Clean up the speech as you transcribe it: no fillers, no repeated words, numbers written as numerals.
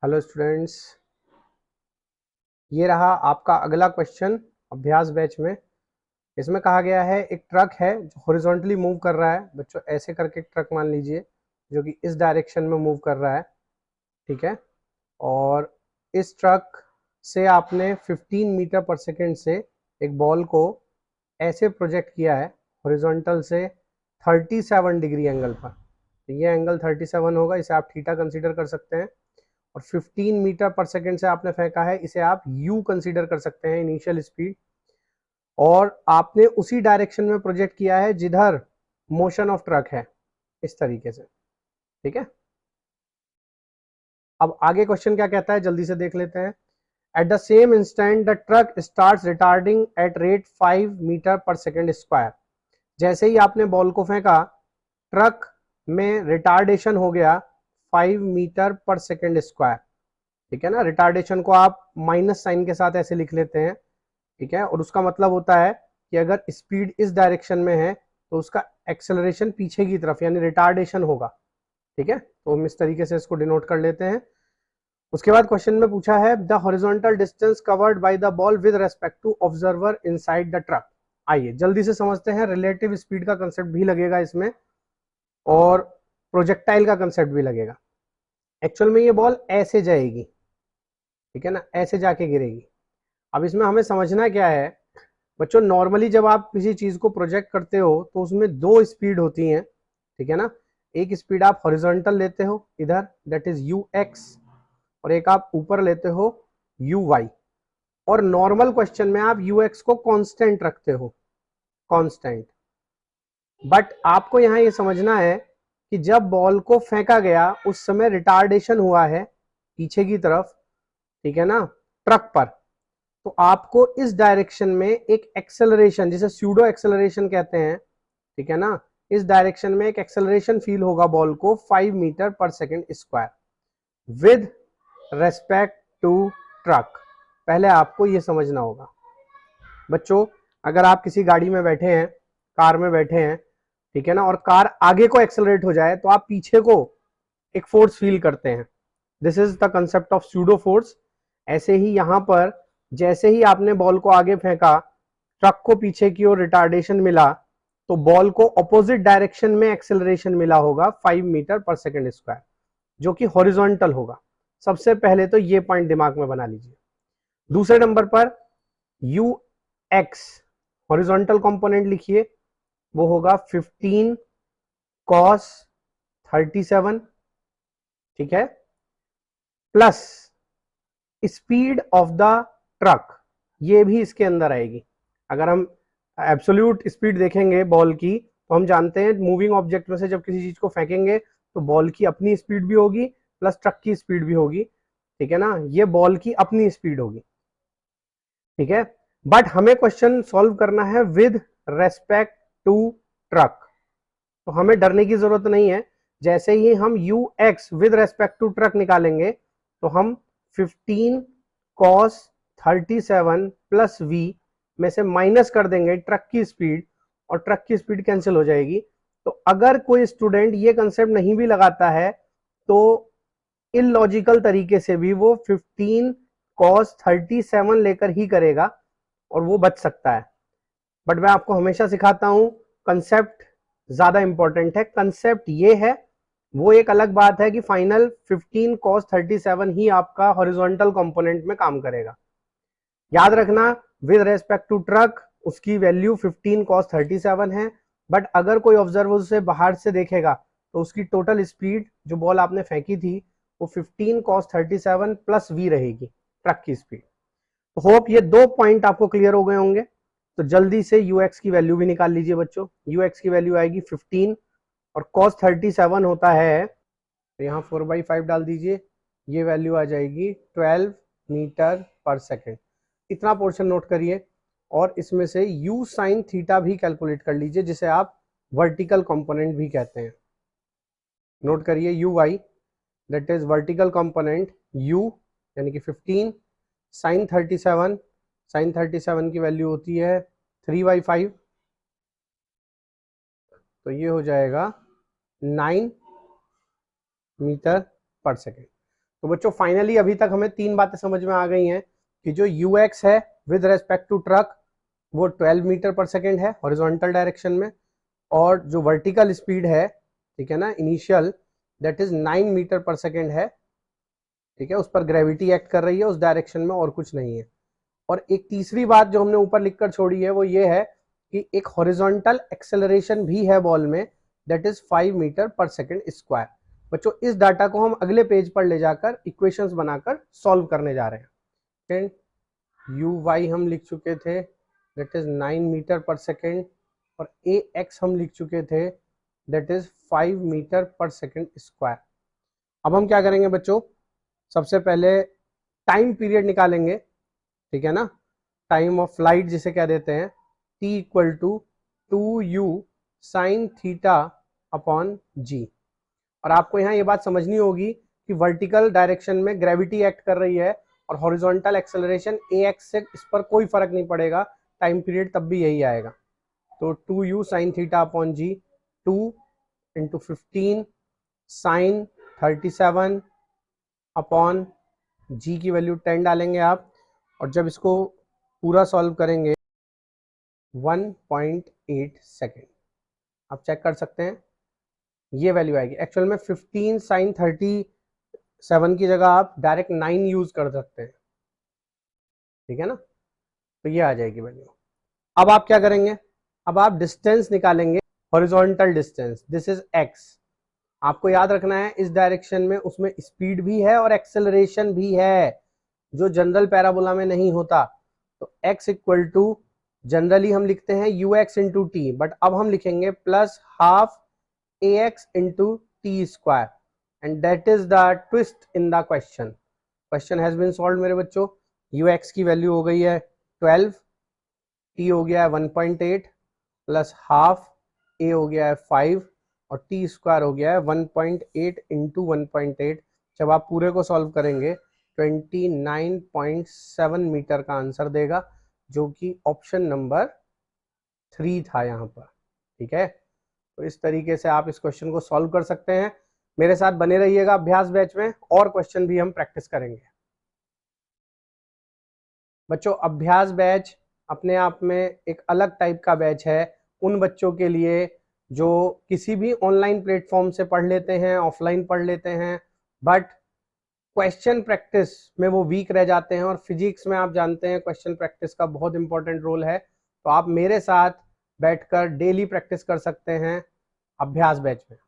Hello students, ये रहा आपका अगला क्वेश्चन अभ्यास बैच में। इसमें कहा गया है एक ट्रक है जो हॉरिजॉन्टली मूव कर रहा है। बच्चों ऐसे करके एक ट्रक मान लीजिए जो कि इस डायरेक्शन में मूव कर रहा है, ठीक है। और इस ट्रक से आपने 15 मीटर पर सेकेंड से एक बॉल को ऐसे प्रोजेक्ट किया है हॉरिजॉन्टल से 37 डिग्री एंगल पर। तो ये एंगल 37 होगा, इसे आप थीटा कंसीडर कर सकते हैं। और 15 मीटर पर सेकेंड से आपने फेंका है, इसे आप यू कंसीडर कर सकते हैं, इनिशियल स्पीड। और आपने उसी डायरेक्शन में प्रोजेक्ट किया है जिधर मोशन ऑफ ट्रक है, इस तरीके से, ठीक है। अब आगे क्वेश्चन क्या कहता है जल्दी से देख लेते हैं। At the same instant the truck starts retarding at rate 5 metre per second square. जैसे ही आपने बॉल को फेंका, ट्रक में रिटार्डेशन हो गया 5 मीटर पर सेकेंड स्क्वायर, ठीक है ना। रिटार्डेशन को आप माइनस साइन के साथ ऐसे लिख लेते हैं, ठीक है। और उसका मतलब होता है कि अगर स्पीड इस डायरेक्शन में है तो उसका एक्सेलरेशन पीछे की तरफ यानी रिटार्डेशन होगा, ठीक है। तो हम इस तरीके से इसको डिनोट कर लेते हैं। उसके बाद क्वेश्चन में पूछा है the horizontal distance covered by the ball with respect to observer inside the truck. आइए जल्दी से समझते हैं। रिलेटिव स्पीड का कंसेप्ट भी लगेगा इसमें और प्रोजेक्टाइल का कंसेप्ट भी लगेगा। एक्चुअल में ये बॉल ऐसे जाएगी, ठीक है ना, ऐसे जाके गिरेगी। अब इसमें हमें समझना क्या है बच्चों, नॉर्मली जब आप किसी चीज को प्रोजेक्ट करते हो तो उसमें दो स्पीड होती हैं, ठीक है ना। एक स्पीड आप हॉरिजॉन्टल लेते हो इधर, दैट इज यू एक्स, और एक आप ऊपर लेते हो यू वाई। और नॉर्मल क्वेश्चन में आप यू एक्स को कांस्टेंट रखते हो, कांस्टेंट। बट आपको यहां ये समझना है कि जब बॉल को फेंका गया उस समय रिटार्डेशन हुआ है पीछे की तरफ, ठीक है ना, ट्रक पर। तो आपको इस डायरेक्शन में एक एक्सेलरेशन, जिसे स्यूडो एक्सेलरेशन कहते हैं, ठीक है ना, इस डायरेक्शन में एक एक्सेलरेशन फील होगा बॉल को 5 metre per second square with respect to truck. पहले आपको यह समझना होगा बच्चों, अगर आप किसी गाड़ी में बैठे हैं, कार में बैठे हैं, ठीक है ना, और कार आगे को एक्सेलरेट हो जाए तो आप पीछे को एक फोर्स फील करते हैं। This is the concept of pseudo force. ऐसे ही यहां पर जैसे ही आपने बॉल को आगे फेंका, ट्रक को पीछे की ओर रिटार्डेशन मिला, तो बॉल को ऑपोजिट डायरेक्शन में एक्सेलरेशन मिला होगा 5 मीटर पर सेकेंड स्क्वायर, जो कि हॉरिजॉन्टल होगा। सबसे पहले तो ये पॉइंट दिमाग में बना लीजिए। दूसरे नंबर पर यू एक्स हॉरिजॉन्टल कंपोनेंट लिखिए, वो होगा 15 कॉस 37, ठीक है, plus speed of the truck, ये भी इसके अंदर आएगी। अगर हम एब्सोल्यूट स्पीड देखेंगे बॉल की, तो हम जानते हैं मूविंग ऑब्जेक्ट में से जब किसी चीज को फेंकेंगे तो बॉल की अपनी स्पीड भी होगी प्लस ट्रक की स्पीड भी होगी, ठीक है ना। ये बॉल की अपनी स्पीड होगी, ठीक है। बट हमें क्वेश्चन सॉल्व करना है विद रेस्पेक्ट टू ट्रक, तो हमें डरने की जरूरत नहीं है। जैसे ही हम u x with respect to truck निकालेंगे तो हम 15 कॉस 37 प्लस वी में से माइनस कर देंगे ट्रक की स्पीड, और ट्रक की स्पीड कैंसिल हो जाएगी। तो अगर कोई स्टूडेंट ये कंसेप्ट नहीं भी लगाता है तो इलॉजिकल तरीके से भी वो 15 कॉस 37 लेकर ही करेगा और वो बच सकता है। बट मैं आपको हमेशा सिखाता हूं कंसेप्ट ज्यादा इंपॉर्टेंट है। कंसेप्ट ये है, वो एक अलग बात है कि फाइनल 15 cos 37 ही आपका हॉरिजॉन्टल कंपोनेंट में काम करेगा। याद रखना विद रेस्पेक्ट टू ट्रक उसकी वैल्यू 15 cos 37 है। बट अगर कोई ऑब्जर्वर उसे बाहर से देखेगा तो उसकी टोटल स्पीड जो बॉल आपने फेंकी थी वो 15 cos 37 प्लस वी रहेगी, ट्रक की स्पीड। तो होप ये दो पॉइंट आपको क्लियर हो गए होंगे। तो जल्दी से ux की वैल्यू भी निकाल लीजिए बच्चों। ux की वैल्यू आएगी 15 और cos 37 होता है, तो यहाँ 4/5 डाल दीजिए, ये वैल्यू आ जाएगी 12 मीटर पर सेकेंड। इतना पोर्शन नोट करिए और इसमें से u साइन थीटा भी कैलकुलेट कर लीजिए, जिसे आप वर्टिकल कंपोनेंट भी कहते हैं। नोट करिए u y, that is vertical component u यानी कि 15 साइन 37, साइन 37 की वैल्यू होती है 3/5, तो ये हो जाएगा 9 मीटर पर सेकेंड। तो बच्चों फाइनली अभी तक हमें 3 बातें समझ में आ गई हैं कि जो ux है विद रेस्पेक्ट टू ट्रक वो 12 मीटर पर सेकेंड है हॉरिजॉन्टल डायरेक्शन में, और जो वर्टिकल स्पीड है, ठीक है ना, initial, that is 9 metre per second है, ठीक है, उस पर ग्रेविटी एक्ट कर रही है उस डायरेक्शन में, और कुछ नहीं है। और एक तीसरी बात जो हमने ऊपर लिखकर छोड़ी है वो ये है कि एक हॉरिजॉन्टल एक्सेलरेशन भी है बॉल में, that is 5 metre per second square. बच्चों इस डाटा को हम अगले पेज पर ले जाकर इक्वेशंस बनाकर सॉल्व करने जा रहे हैं। यू वाई हम लिख चुके थे, that is 9 metre per second, और ए एक्स हम लिख चुके थे, that is 5 metre per second square. अब हम क्या करेंगे बच्चों, सबसे पहले टाइम पीरियड निकालेंगे, ठीक है ना, टाइम ऑफ फ्लाइट जिसे कह देते हैं, t equal to 2u sine theta upon g. और आपको यहाँ ये बात समझनी होगी कि वर्टिकल डायरेक्शन में ग्रेविटी एक्ट कर रही है और हॉरिजॉन्टल एक्सेलरेशन ax से इस पर कोई फर्क नहीं पड़ेगा, टाइम पीरियड तब भी यही आएगा। तो 2u साइन थीटा अपॉन जी, 2 इंटू 15 साइन 37 अपॉन जी की वैल्यू 10 डालेंगे आप, और जब इसको पूरा सॉल्व करेंगे 1.8 सेकेंड, आप चेक कर सकते हैं ये वैल्यू आएगी। एक्चुअल में 15 साइन 37 की जगह आप डायरेक्ट 9 यूज कर सकते हैं, ठीक है ना, तो ये आ जाएगी वैल्यू। अब आप क्या करेंगे, अब आप डिस्टेंस निकालेंगे, horizontal distance, this is x। आपको याद रखना है इस डायरेक्शन में उसमें स्पीड भी है और एक्सेलरेशन भी है, जो जनरल पैराबोला में नहीं होता। तो x इक्वल टू, जनरली हम लिखते हैं ux इंटू टी, बट अब हम लिखेंगे plus half ax into t square, and that is the twist in the question. Question has been solved मेरे बच्चों। ux की वैल्यू हो गई है 12, t हो गया है 1.8, प्लस हाफ a हो गया है 5, और टी स्क्वायर हो गया है 1.8 इंटू 1.8। जब आप पूरे को सॉल्व करेंगे 29.7 मीटर का आंसर देगा, जो कि ऑप्शन नंबर 3 था यहाँ पर, ठीक है। तो इस तरीके से आप इस क्वेश्चन को सॉल्व कर सकते हैं। मेरे साथ बने रहिएगा अभ्यास बैच में, और क्वेश्चन भी हम प्रैक्टिस करेंगे। बच्चों अभ्यास बैच अपने आप में एक अलग टाइप का बैच है उन बच्चों के लिए जो किसी भी ऑनलाइन प्लेटफॉर्म से पढ़ लेते हैं, ऑफलाइन पढ़ लेते हैं, बट क्वेश्चन प्रैक्टिस में वो वीक रह जाते हैं। और फिजिक्स में आप जानते हैं क्वेश्चन प्रैक्टिस का बहुत इंपॉर्टेंट रोल है। तो आप मेरे साथ बैठकर डेली प्रैक्टिस कर सकते हैं अभ्यास बैच में।